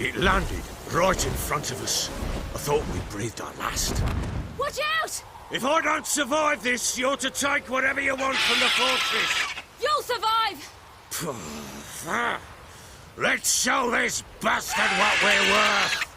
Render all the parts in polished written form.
It landed right in front of us. I thought we breathed our last. Watch out! If I don't survive this, you're to take whatever you want from the fortress. You'll survive! Let's show this bastard what we're worth!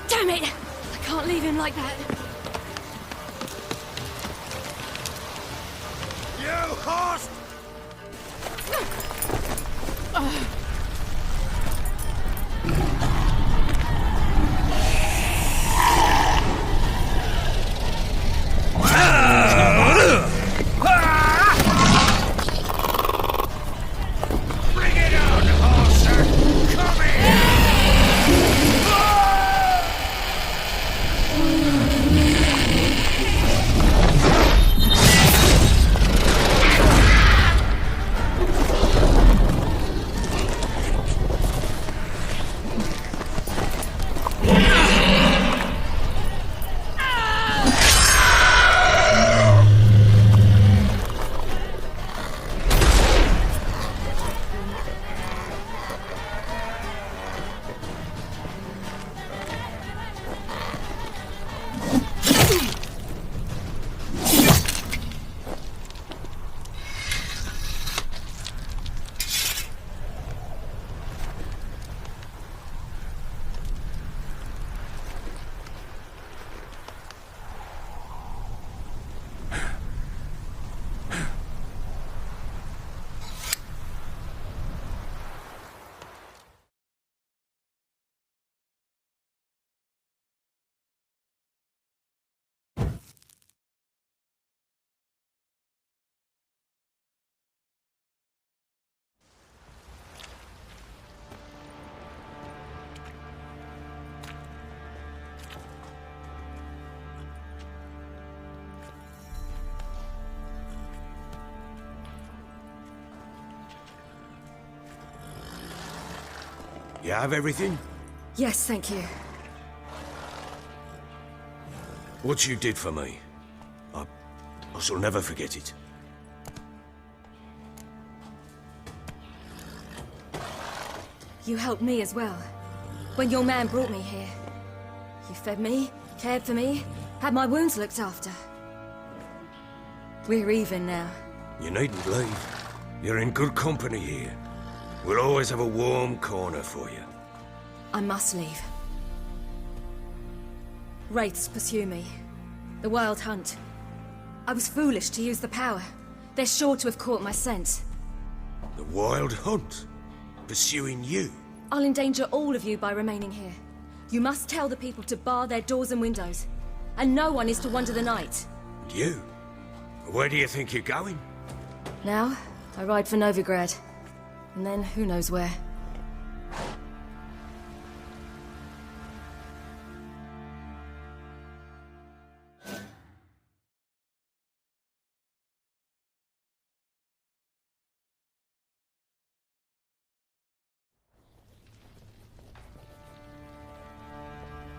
Damn it! I can't leave him like that. You horse! Bring it on, horser! Come here! You have everything? Yes, thank you. What you did for me, I shall never forget it. You helped me as well. When your man brought me here. You fed me, cared for me, had my wounds looked after. We're even now. You needn't leave. You're in good company here. We'll always have a warm corner for you. I must leave. Wraiths pursue me. The Wild Hunt. I was foolish to use the power. They're sure to have caught my scent. The Wild Hunt? Pursuing you? I'll endanger all of you by remaining here. You must tell the people to bar their doors and windows. And no one is to wander the night. And you? Where do you think you're going? Now, I ride for Novigrad. And then, who knows where.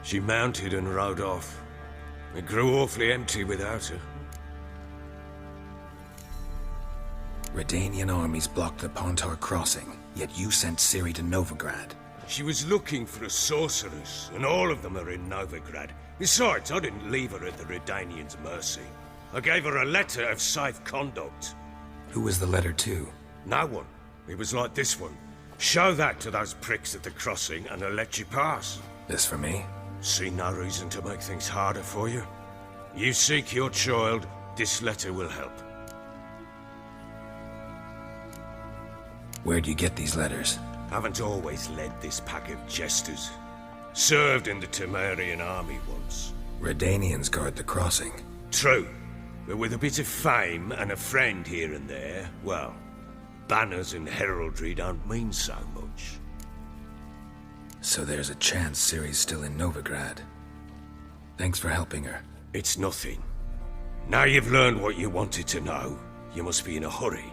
She mounted and rode off. It grew awfully empty without her. Redanian armies blocked the Pontar crossing, yet you sent Ciri to Novigrad. She was looking for a sorceress, and all of them are in Novigrad. Besides, I didn't leave her at the Redanians' mercy. I gave her a letter of safe conduct. Who was the letter to? No one. It was like this one. Show that to those pricks at the crossing, and they'll let you pass. This for me? See no reason to make things harder for you. You seek your child, this letter will help. Where'd you get these letters? Haven't always led this pack of jesters. Served in the Temerian army once. Redanians guard the crossing. True. But with a bit of fame and a friend here and there, well, banners and heraldry don't mean so much. So there's a chance Ciri's still in Novigrad. Thanks for helping her. It's nothing. Now you've learned what you wanted to know, you must be in a hurry.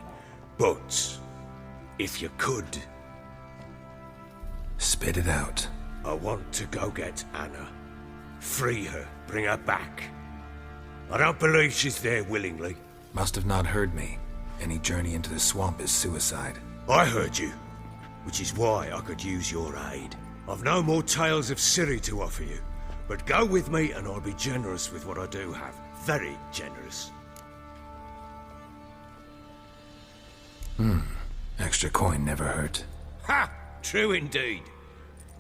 But, if you could... Spit it out. I want to go get Anna. Free her, bring her back. I don't believe she's there willingly. Must have not heard me. Any journey into the swamp is suicide. I heard you, which is why I could use your aid. I've no more tales of Ciri to offer you, but go with me and I'll be generous with what I do have. Very generous. Extra coin never hurt. Ha! True indeed.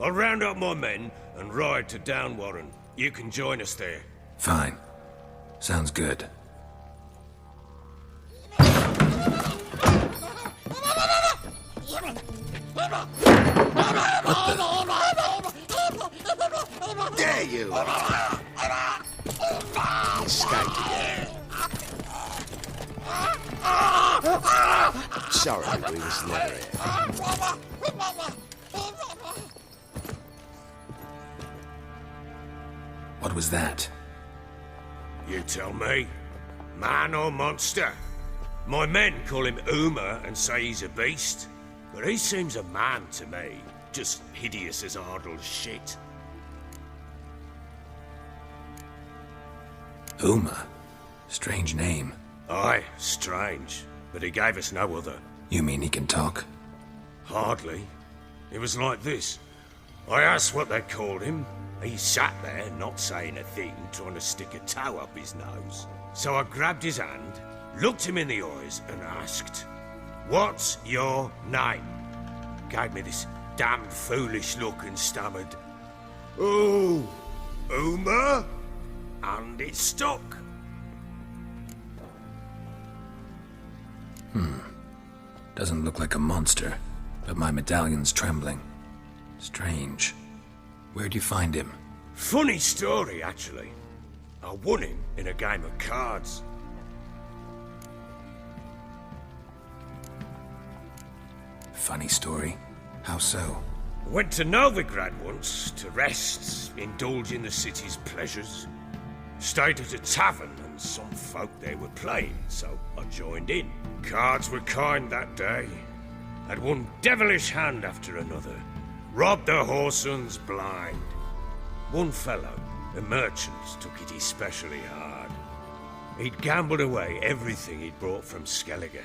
I'll round up my men and ride to Downwarren. You can join us there. Fine. Sounds good. There you are. Escaped again. Sorry, we was never here. What was that? You tell me. Man or monster? My men call him Uma and say he's a beast. But he seems a man to me. Just hideous as Ardle's shit. Uma? Strange name. Aye, strange. But he gave us no other. You mean he can talk? Hardly. It was like this. I asked what they called him. He sat there, not saying a thing, trying to stick a toe up his nose. So I grabbed his hand, looked him in the eyes, and asked, "What's your name?" Gave me this damned foolish look and stammered, "Oh, Uma?" And it stuck. Doesn't look like a monster, but my medallion's trembling. Strange. Where'd you find him? Funny story, actually. I won him in a game of cards. Funny story. How so? Went to Novigrad once to rest, indulge in the city's pleasures. Stayed at a tavern and some folk there were playing, so I joined in. Cards were kind that day. Had one devilish hand after another. Robbed the whoresons blind. One fellow, a merchant, took it especially hard. He'd gambled away everything he'd brought from Skellige.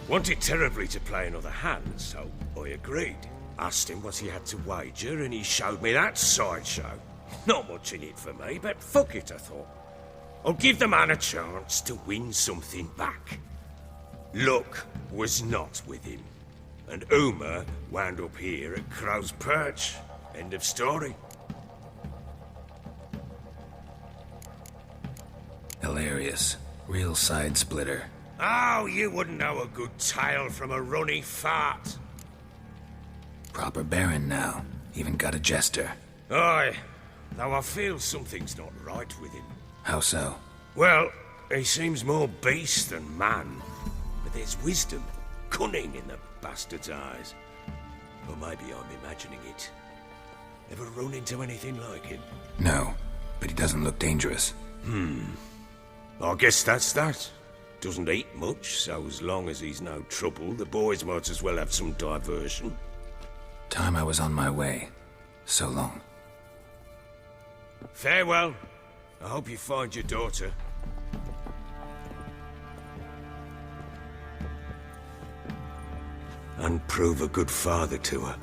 Wanted terribly to play another hand, so I agreed. Asked him what he had to wager, and he showed me that sideshow. Not much in it for me, but fuck it, I thought. I'll give the man a chance to win something back. Luck was not with him, and Uma wound up here at Crow's Perch. End of story. Hilarious. Real side splitter. Oh, you wouldn't know a good tale from a runny fart. Proper baron now. Even got a jester. Aye, though I feel something's not right with him. How so? Well, he seems more beast than man. But there's wisdom, cunning in the bastard's eyes. Or maybe I'm imagining it. Ever run into anything like him? No, but he doesn't look dangerous. I guess that's that. Doesn't eat much, so as long as he's no trouble, the boys might as well have some diversion. Time I was on my way. So long. Farewell. I hope you find your daughter. And prove a good father to her.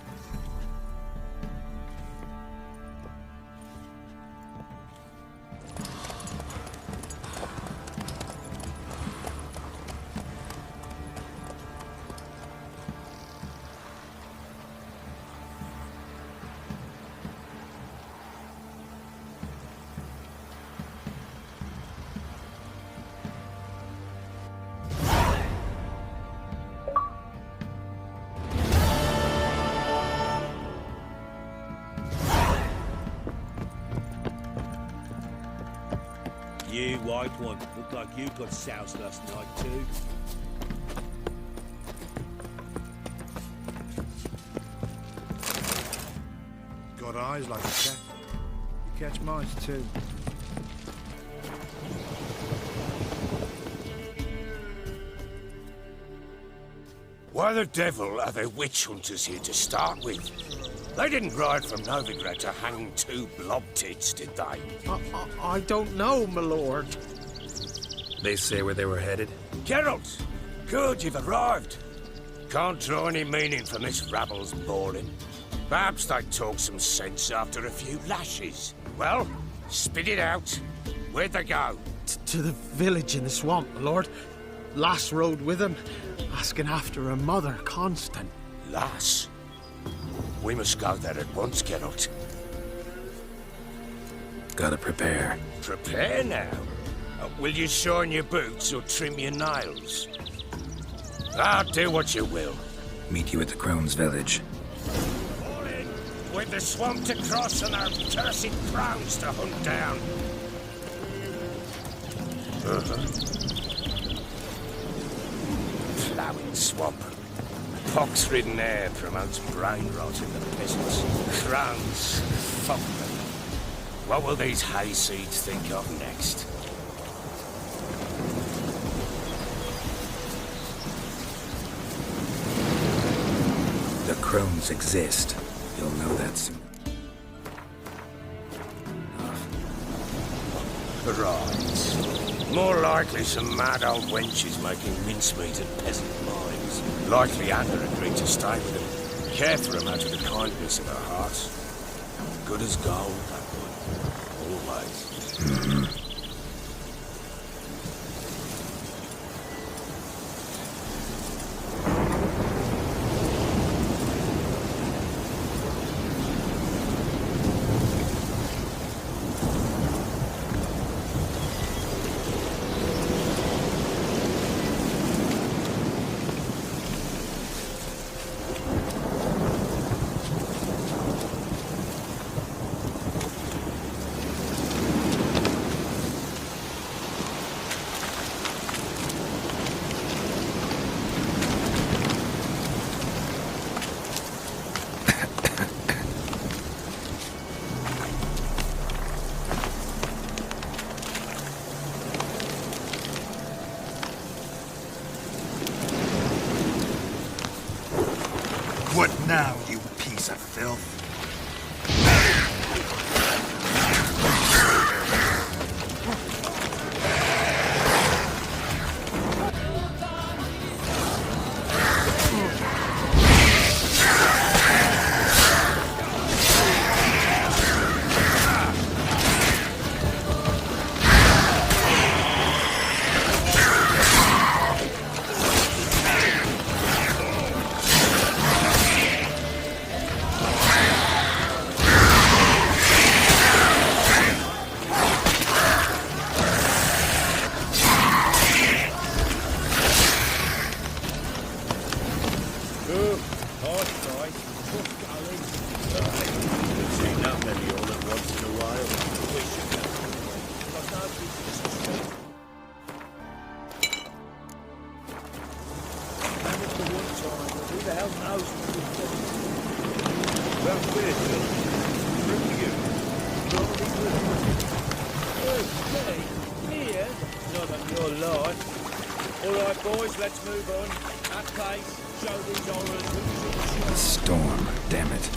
You white one, look like you got soused last night too. Got eyes like a cat. You catch mice too. Why the devil are there witch hunters here to start with? They didn't ride from Novigrad to hang two blob tits, did they? I don't know, my lord. They say where they were headed? Geralt! Good, you've arrived. Can't draw any meaning from this rabble's bawling. Perhaps they'd talk some sense after a few lashes. Well, spit it out. Where'd they go? To the village in the swamp, my lord. Lass rode with him, asking after her mother, Constant. Lass? We must go there at once, Geralt. Gotta prepare. Prepare now? Will you shine your boots or trim your nails? Do what you will. Meet you at the Crone's village. All in, with the swamp to cross and our cursed crows to hunt down. Ploughing swamp. Pox-ridden air promotes brain rot in the peasants. Crones, fuck them. What will these hayseeds think of next? The Crones exist. You'll know that soon. Right. More likely some mad old wenches making mincemeat at peasant mines. Likely Anna agreed to stay with them. Care for them out of the kindness of her heart. Good as gold, that one. Always. What now, you piece of filth? Let's move on. At pace, show these horrors. A storm, damn it.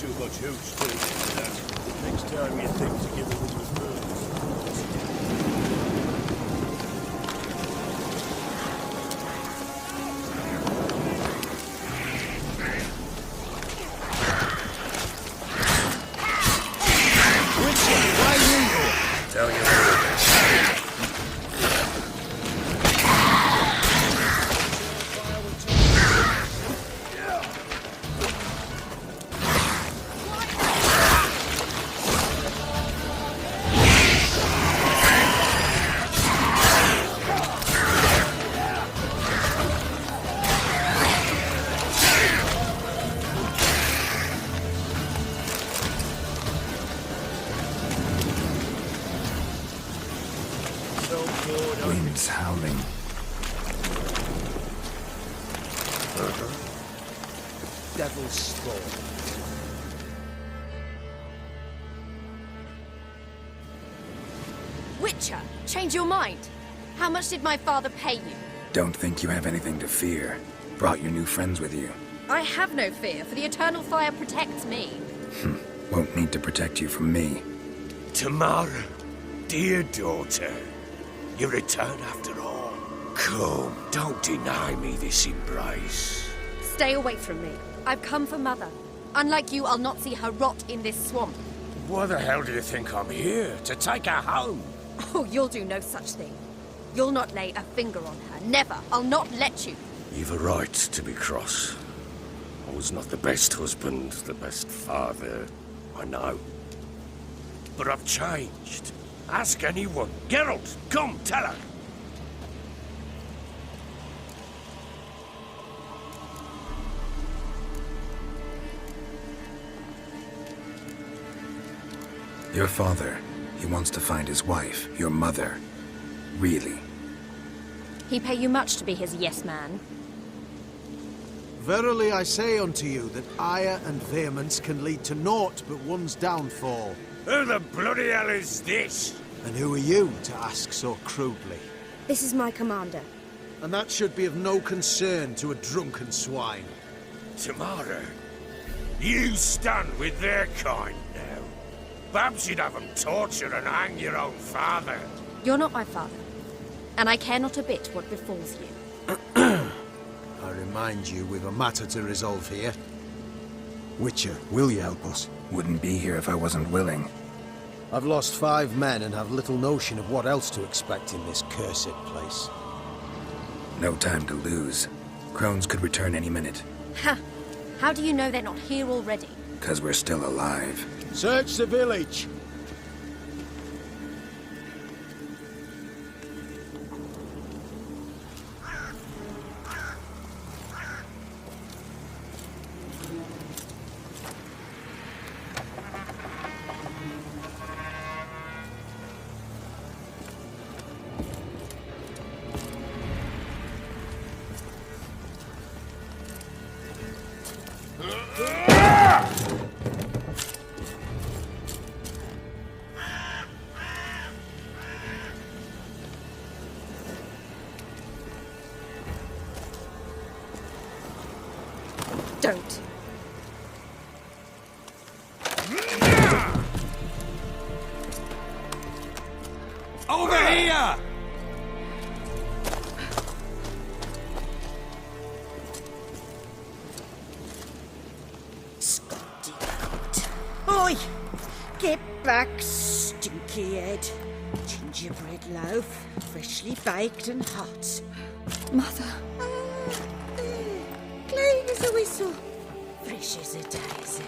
too much hooch to it. Next time you think to give a little booze. Tell you everything. Wind's howling. Devil's spawn. Witcher, change your mind. How much did my father pay you? Don't think you have anything to fear. Brought your new friends with you. I have no fear, for the eternal fire protects me. Won't need to protect you from me. Tamara, dear daughter, you return after all. Come, don't deny me this embrace. Stay away from me. I've come for Mother. Unlike you, I'll not see her rot in this swamp. Why the hell do you think I'm here? To take her home? Oh, you'll do no such thing. You'll not lay a finger on her. Never. I'll not let you. You've a right to be cross. I was not the best husband, the best father, I know. But I've changed. Ask anyone. Geralt, come, tell her. Your father, he wants to find his wife, your mother. Really? He pay you much to be his yes man. Verily I say unto you that ire and vehemence can lead to naught but one's downfall. Who the bloody hell is this? And who are you to ask so crudely? This is my commander. And that should be of no concern to a drunken swine. Tamara, you stand with their kind now. Perhaps you'd have them torture and hang your own father. You're not my father. And I care not a bit what befalls you. I remind you, we've a matter to resolve here. Witcher, will you help us? Wouldn't be here if I wasn't willing. I've lost 5 men and have little notion of what else to expect in this cursed place. No time to lose. Crones could return any minute. Ha! How do you know they're not here already? 'Cause we're still alive. Search the village! Don't. Over here! Skunty cunt. Oi! Get back, stinky head. Gingerbread loaf, freshly baked and hot. Mother. Clean as a whistle, fresh as a daisy.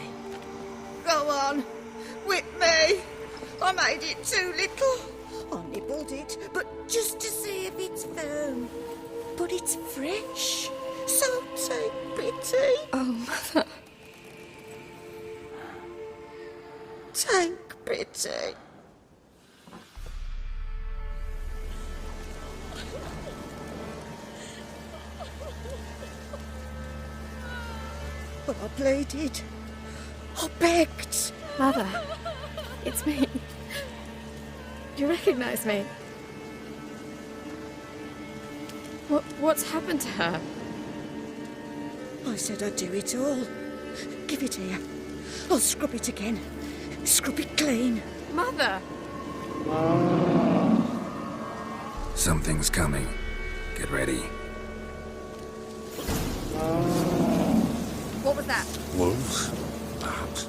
Go on, whip me. I made it too little. I nibbled it, but just to see if it's firm. But it's fresh, so take pity. Oh, Mother. Take pity. But I pleaded. I begged. Mother. It's me. You recognize me? What's happened to her? I said I'd do it all. Give it here. I'll scrub it again. Scrub it clean. Mother! Something's coming. Get ready. What was that? Wolves, perhaps.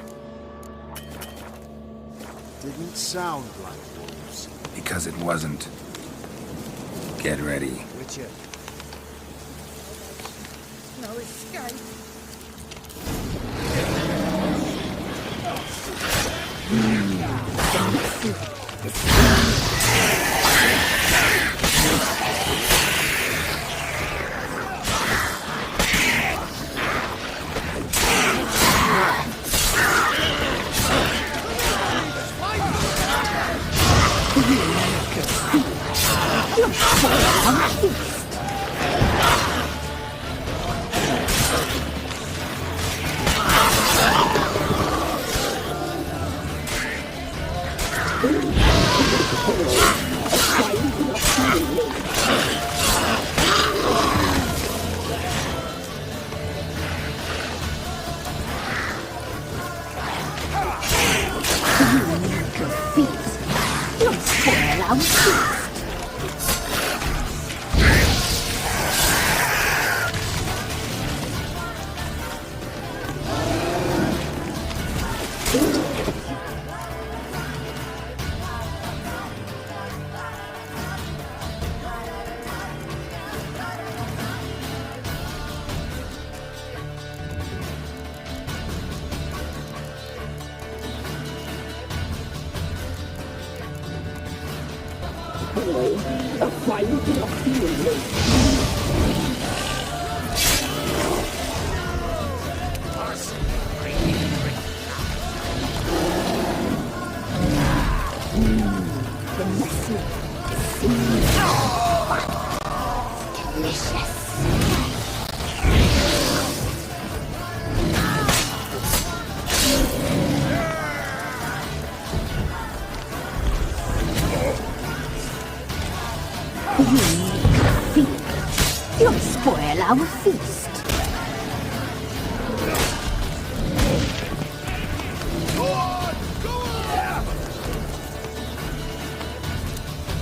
Didn't sound like wolves. Because it wasn't. Get ready. Witcher. No escape. You'll spoil our feast.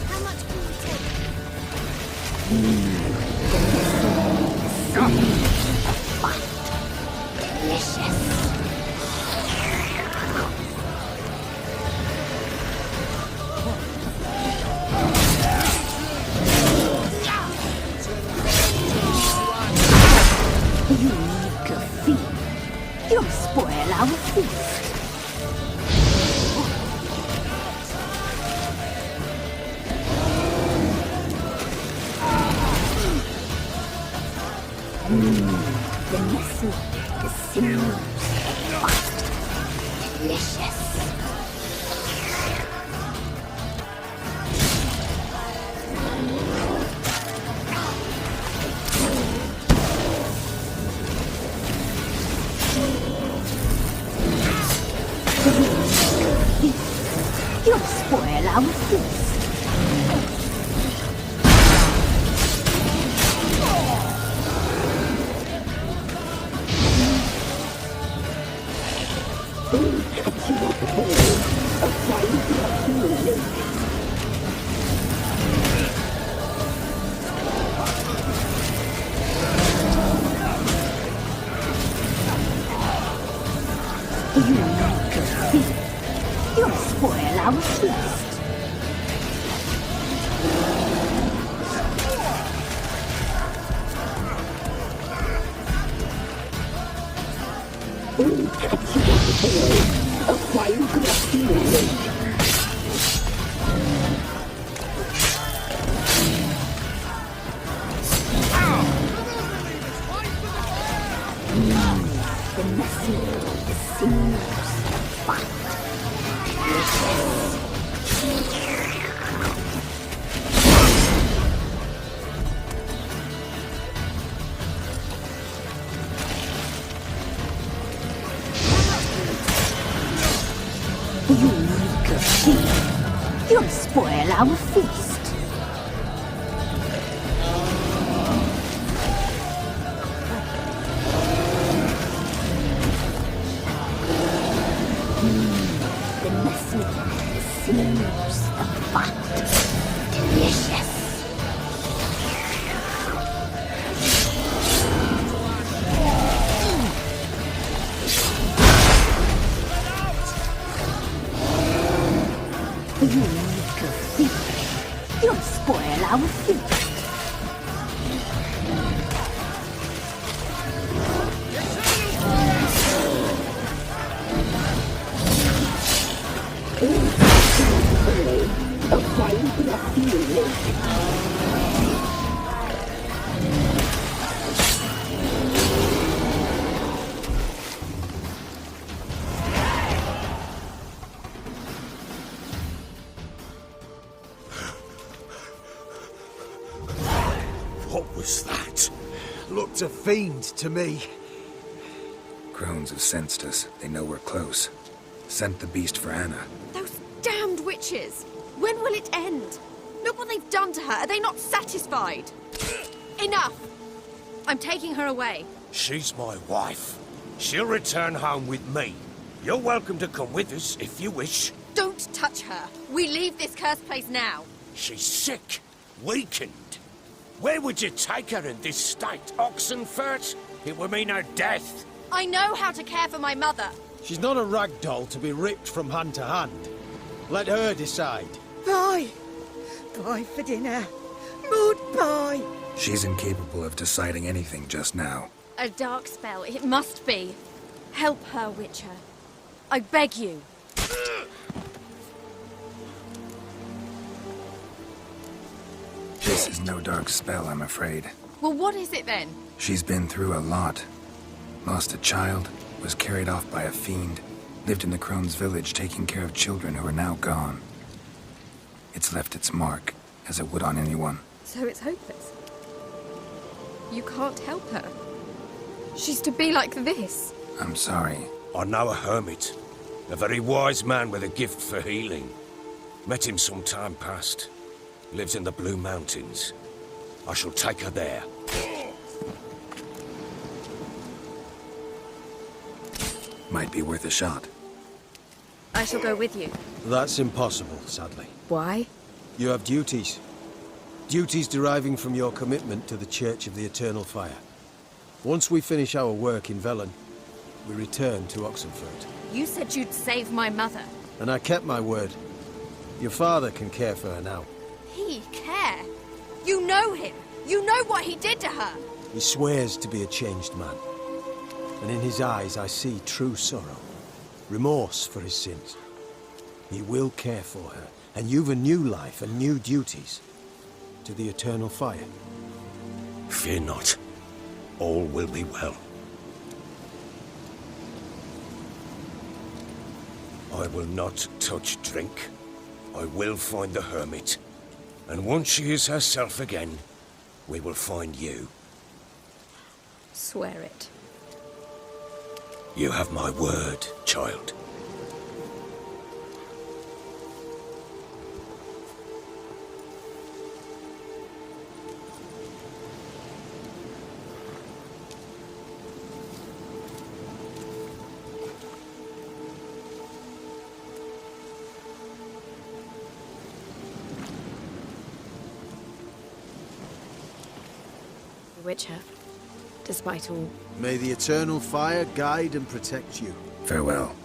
How much can you take? Delicious. You make a fiend. You'll spoil our feast. The messy, the sinews, fast, delicious. You'll spoil our feast. You make a feast. You'll spoil our feast. The messy, the sinews, fat, delicious. You make a feast. You'll spoil our feast. What was that? Looked a fiend to me. Crones have sensed us. They know we're close. Sent the beast for Anna. Those damned witches! When will it end? Look what they've done to her. Are they not satisfied? Enough! I'm taking her away. She's my wife. She'll return home with me. You're welcome to come with us if you wish. Don't touch her. We leave this cursed place now. She's sick, weakened. Where would you take her in this state? Oxenfurt? It would mean her death. I know how to care for my mother. She's not a rag doll to be ripped from hand to hand. Let her decide. Bye. Bye for dinner. Maud, bye. She's incapable of deciding anything just now. A dark spell, it must be. Help her, Witcher. I beg you. This is no dark spell, I'm afraid. Well, what is it then? She's been through a lot. Lost a child, was carried off by a fiend, lived in the Crone's village taking care of children who are now gone. It's left its mark, as it would on anyone. So it's hopeless. You can't help her. She's to be like this. I'm sorry. I know a hermit. A very wise man with a gift for healing. Met him some time past. Lives in the Blue Mountains. I shall take her there. Might be worth a shot. I shall go with you. That's impossible, sadly. Why? You have duties. Duties deriving from your commitment to the Church of the Eternal Fire. Once we finish our work in Velen, we return to Oxenfurt. You said you'd save my mother. And I kept my word. Your father can care for her now. He care? You know him. You know what he did to her. He swears to be a changed man. And in his eyes I see true sorrow. Remorse for his sins. He will care for her. And you've a new life and new duties. To the Eternal Fire. Fear not. All will be well. I will not touch drink. I will find the hermit. And once she is herself again, we will find you. Swear it. You have my word, child. Witcher, despite all. May the Eternal Fire guide and protect you. Farewell.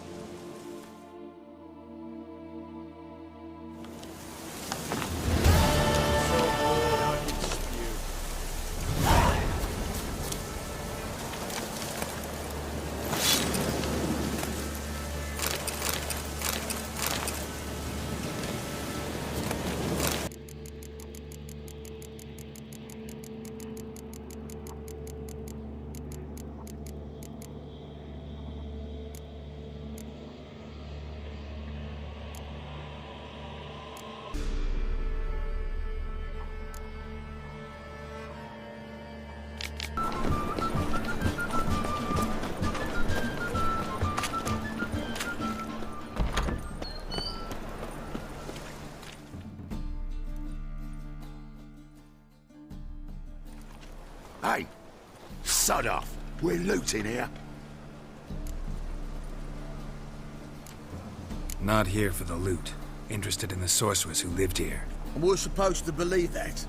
Hey, sod off. We're looting here. Not here for the loot. Interested in the sorceress who lived here. And we're supposed to believe that?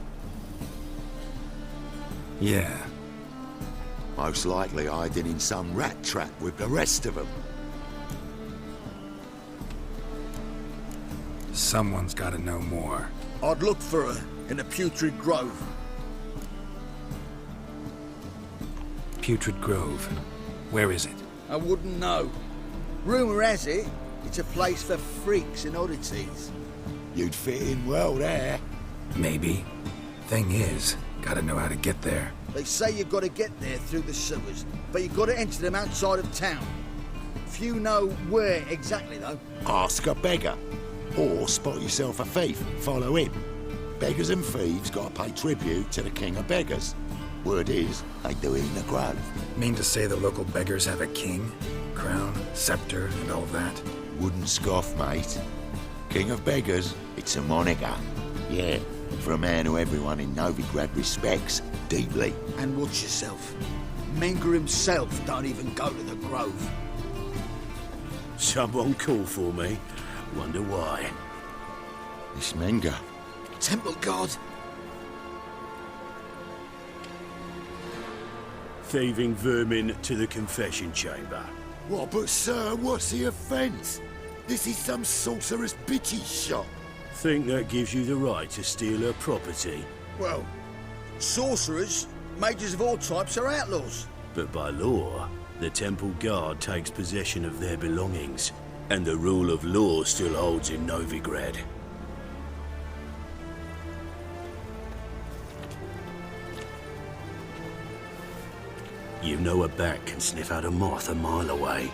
Yeah. Most likely hiding in some rat trap with the rest of them. Someone's gotta know more. I'd look for her in the Putrid Grove. Putrid Grove. Where is it? I wouldn't know. Rumour has it, it's a place for freaks and oddities. You'd fit in well there. Maybe. Thing is, gotta know how to get there. They say you've got to get there through the sewers, but you've got to enter them outside of town. Few know where exactly, though. Ask a beggar. Or spot yourself a thief. Follow him. Beggars and thieves gotta pay tribute to the king of beggars. Word is, they do it in the grove. Mean to say the local beggars have a king? Crown, scepter, and all that? Wouldn't scoff, mate. King of beggars, it's a moniker. Yeah, for a man who everyone in Novigrad respects deeply. And watch yourself. Menga himself don't even go to the grove. Someone call for me. Wonder why. It's Menga. Temple God. Thieving vermin to the confession chamber. What, but sir, what's the offence? This is some sorcerer's bitchy shop. Think that gives you the right to steal her property? Well, sorcerers, mages of all types are outlaws. But by law, the temple guard takes possession of their belongings, and the rule of law still holds in Novigrad. You know a bat can sniff out a moth a mile away.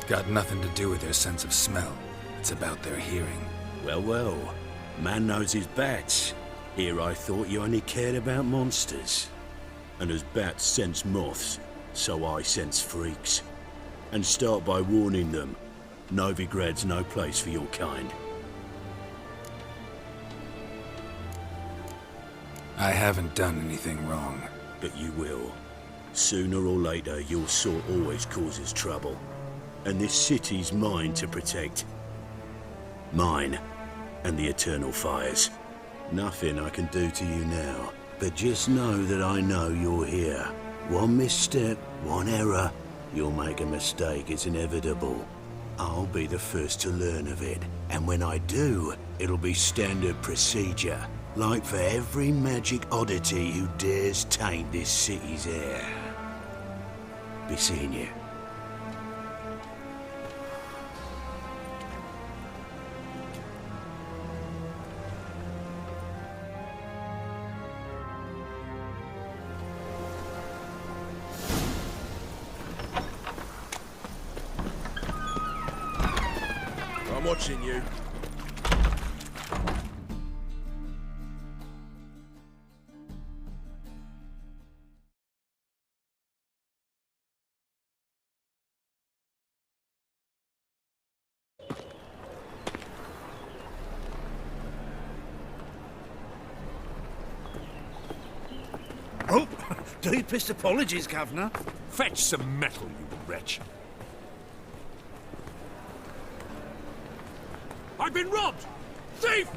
Got nothing to do with their sense of smell. It's about their hearing. Well, well. Man knows his bats. Here I thought you only cared about monsters. And as bats sense moths, so I sense freaks. And start by warning them. Novigrad's no place for your kind. I haven't done anything wrong. But you will. Sooner or later, your sort always causes trouble. And this city's mine to protect. Mine and the eternal fires. Nothing I can do to you now. But just know that I know you're here. One misstep, one error, you'll make a mistake, it's inevitable. I'll be the first to learn of it. And when I do, it'll be standard procedure. Like for every magic oddity who dares taint this city's air. Be seeing you. I'm watching you. Oh, deepest apologies, Governor. Fetch some metal, you wretch. I've been robbed! Thief!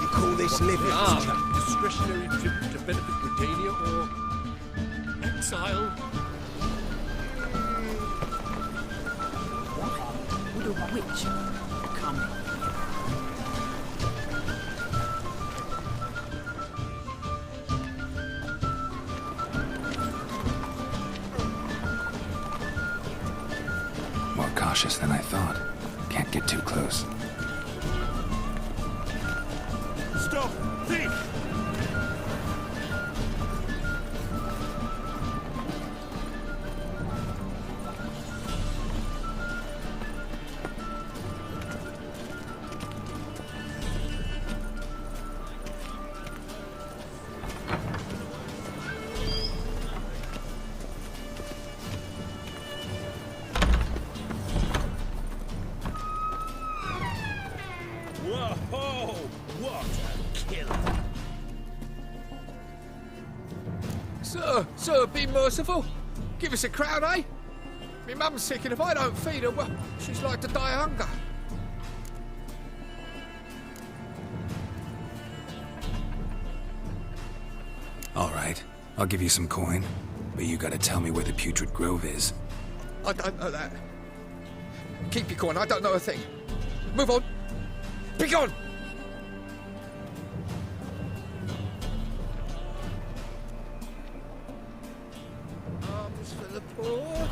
You call this living? Discretionary tribute to benefit Britannia or exile? Would a witch come? More cautious than I thought. Can't get too close. Stop! Thief! Whoa! What a killer! Sir, be merciful. Give us a crown, eh? Me mum's sick, and if I don't feed her, well, she's like to die of hunger. All right, I'll give you some coin, but you gotta tell me where the Putrid Grove is. I don't know that. Keep your coin, I don't know a thing. Move on. Be gone! Arms for the poor.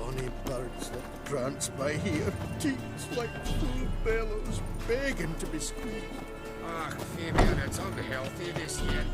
bonny birds that prance by here, cheeks like full bellows, begging to be squeezed. Ah, Fabian, it's unhealthy this yet.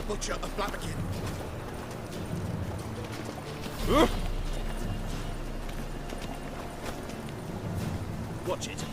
Butcher of Blaviken. Watch it.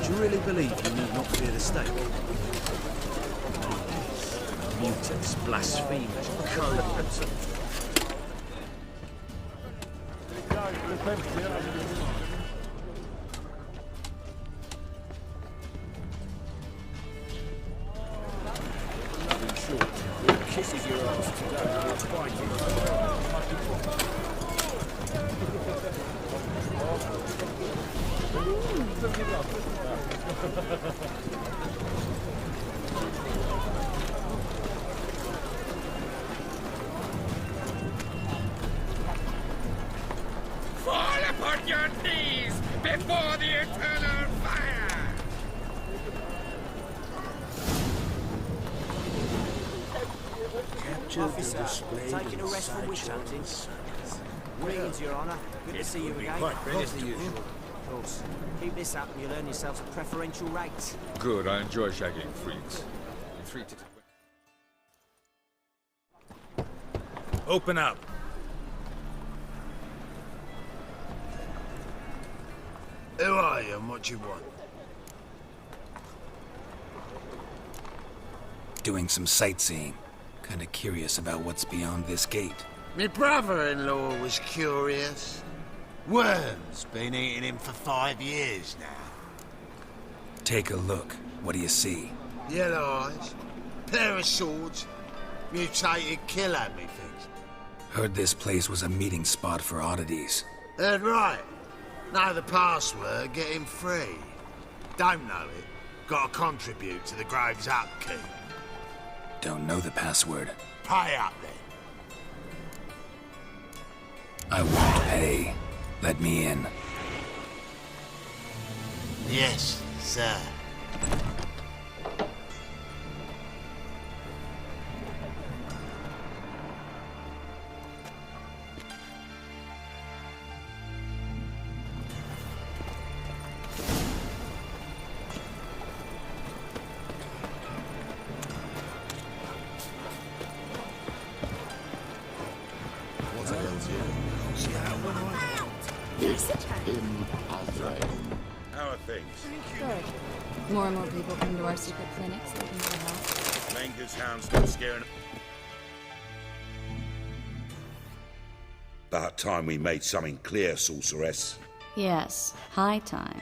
Do you really believe you need not fear the stake? Mutants, blasphemers, cowards. Kisses your ass today, you're fighting. Fall upon your knees before the eternal fire! Officer, taking a rest from witch hunting. Greetings, Your Honour. Good to see you again. As the usual. Of course. Keep this up and you'll earn yourselves a preferential rate. Good, I enjoy shagging freaks. In 3 to... Open up. Who are you and what do you want? Doing some sightseeing. Kinda curious about what's beyond this gate. My brother-in-law was curious. Worms been eating him for 5 years now. Take a look. What do you see? Yellow eyes, pair of swords, mutated killer, methinks. Heard this place was a meeting spot for oddities. Heard right. Know the password, get him free. Don't know it, gotta contribute to the Grave's upkeep. Don't know the password. Pay up then. I won't pay. Let me in. Yes, sir. How are things? Good. More and more people come to our secret clinics looking for help. Langer's hound still scaring. About time we made something clear, sorceress. Yes, high time.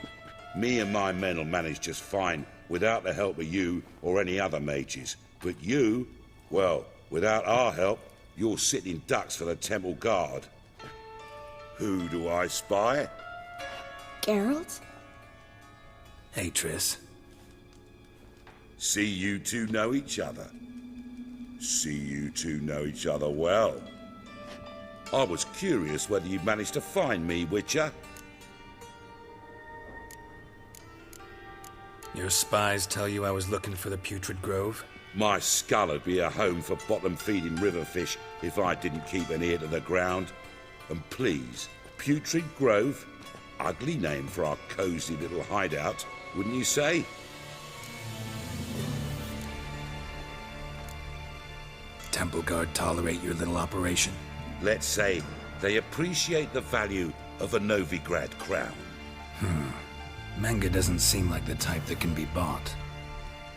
Me and my men will manage just fine without the help of you or any other mages. But you, well, without our help, you're sitting ducks for the temple guard. Who do I spy? Geralt? Hey, Triss. See you two know each other. See you two know each other well. I was curious whether you'd managed to find me, Witcher. Your spies tell you I was looking for the Putrid Grove? My skull'd be a home for bottom-feeding river fish if I didn't keep an ear to the ground. And please, Putrid Grove, ugly name for our cosy little hideout, wouldn't you say? Temple Guard tolerate your little operation? Let's say they appreciate the value of a Novigrad crown. Menga doesn't seem like the type that can be bought.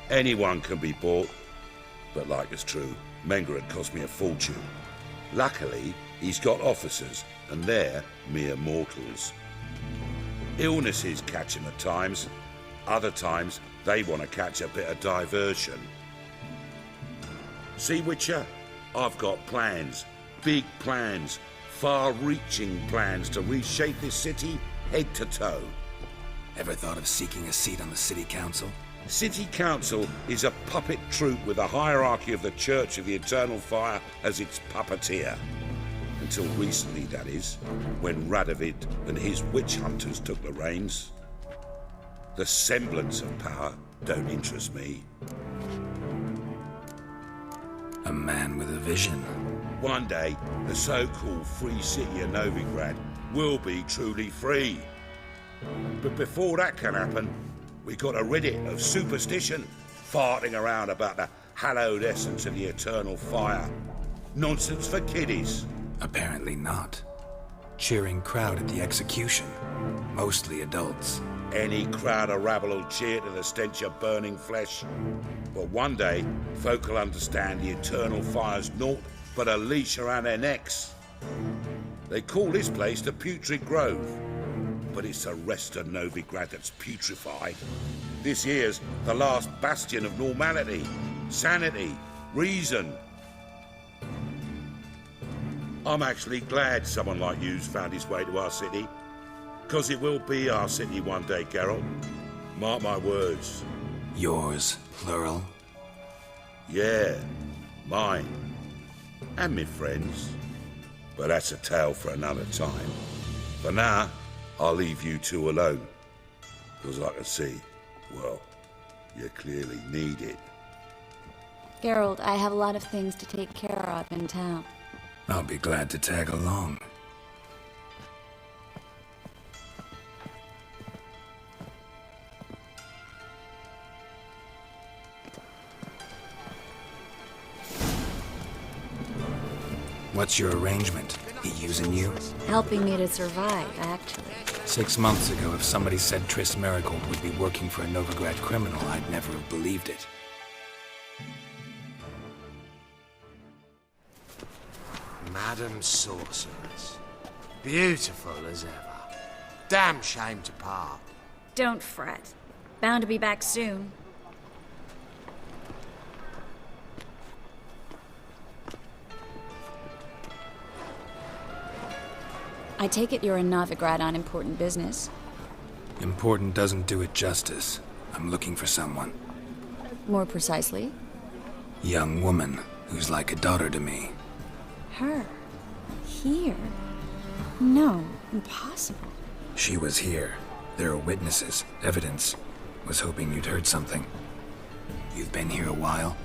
Anyone can be bought, but like it's true, Menga had cost me a fortune. Luckily, he's got officers, and they're mere mortals. Illnesses catch him at times. Other times, they want to catch a bit of diversion. See, Witcher? I've got plans. Big plans. Far-reaching plans to reshape this city head to toe. Ever thought of seeking a seat on the city council? City Council is a puppet troupe with a hierarchy of the Church of the Eternal Fire as its puppeteer. Until recently, that is, when Radovid and his witch hunters took the reins. The semblance of power don't interest me. A man with a vision. One day, the so-called free city of Novigrad will be truly free. But before that can happen, we gotta rid it of superstition, farting around about the hallowed essence of the eternal fire. Nonsense for kiddies. Apparently not. Cheering crowd at the execution. Mostly adults. Any crowd of rabble will cheer to the stench of burning flesh. But one day, folk will understand the eternal fire's naught but a leash around their necks. They call this place the Putrid Grove, but it's the rest of Novigrad that's putrefied. This here's the last bastion of normality, sanity, reason. I'm actually glad someone like you's found his way to our city, because it will be our city one day, Geralt. Mark my words. Yours, plural? Yeah, mine. And me friends. But that's a tale for another time. For now, I'll leave you two alone. Because I can see, well, you clearly need it. Geralt, I have a lot of things to take care of in town. I'll be glad to tag along. What's your arrangement? He using you? Helping me to survive, actually. 6 months ago, if somebody said Triss Merigold would be working for a Novigrad criminal, I'd never have believed it. Madam Sorceress. Beautiful as ever. Damn shame to part. Don't fret. Bound to be back soon. I take it you're in Novigrad on important business. Important doesn't do it justice. I'm looking for someone. More precisely? Young woman who's like a daughter to me. Her? Here? No, impossible. She was here. There are witnesses, evidence. Was hoping you'd heard something. You've been here a while.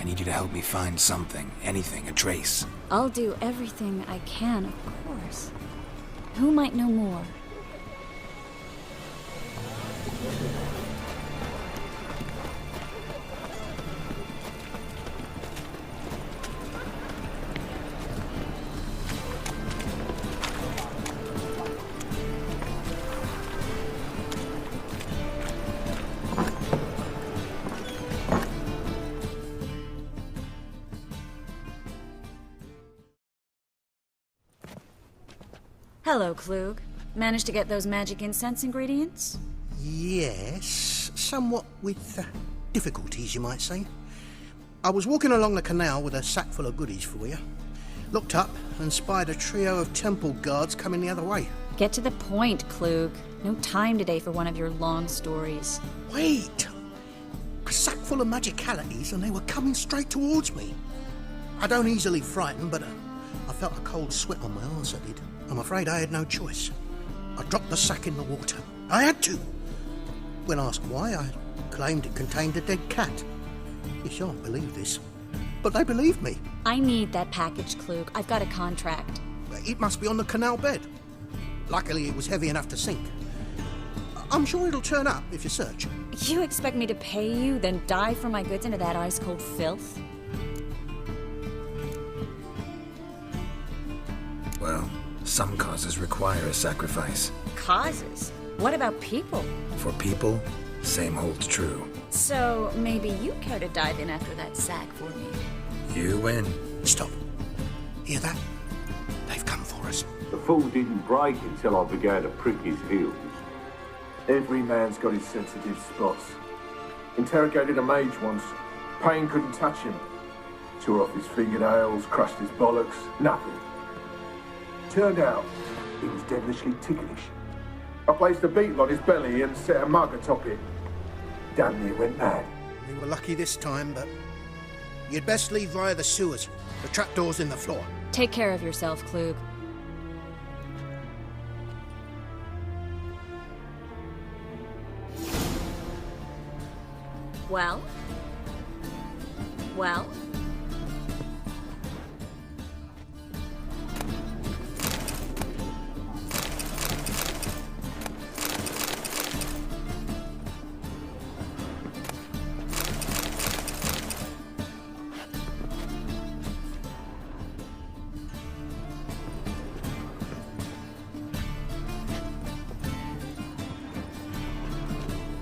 I need you to help me find something, anything, a trace. I'll do everything I can, of course. Who might know more? Hello, Klug. Managed to get those magic incense ingredients? Yes, somewhat with difficulties, you might say. I was walking along the canal with a sack full of goodies for you. Looked up and spied a trio of temple guards coming the other way. Get to the point, Klug. No time today for one of your long stories. Wait! A sack full of magicalities and they were coming straight towards me. I don't easily frighten, but I felt a cold sweat on my arse, I did. I'm afraid I had no choice. I dropped the sack in the water. I had to. When asked why, I claimed it contained a dead cat. You shan't believe this, but they believe me. I need that package, Klug. I've got a contract. It must be on the canal bed. Luckily, it was heavy enough to sink. I'm sure it'll turn up if you search. You expect me to pay you, then dive for my goods into that ice-cold filth? Well, some causes require a sacrifice. Causes? What about people? For people, same holds true. So maybe you care to dive in after that sack for me? You win. Stop. Hear that? They've come for us. The fool didn't break until I began to prick his heels. Every man's got his sensitive spots. Interrogated a mage once. Pain couldn't touch him. Tore off his fingernails, crushed his bollocks, nothing. Turned out, he was devilishly ticklish. I placed a beetle on his belly and set a mug atop it. Damn near went mad. We were lucky this time, but you'd best leave via the sewers. The trapdoor's in the floor. Take care of yourself, Klug. Well? Well?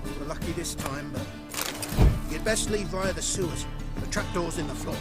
We were lucky this time, but you'd best leave via the sewers. The trapdoor's in the floor.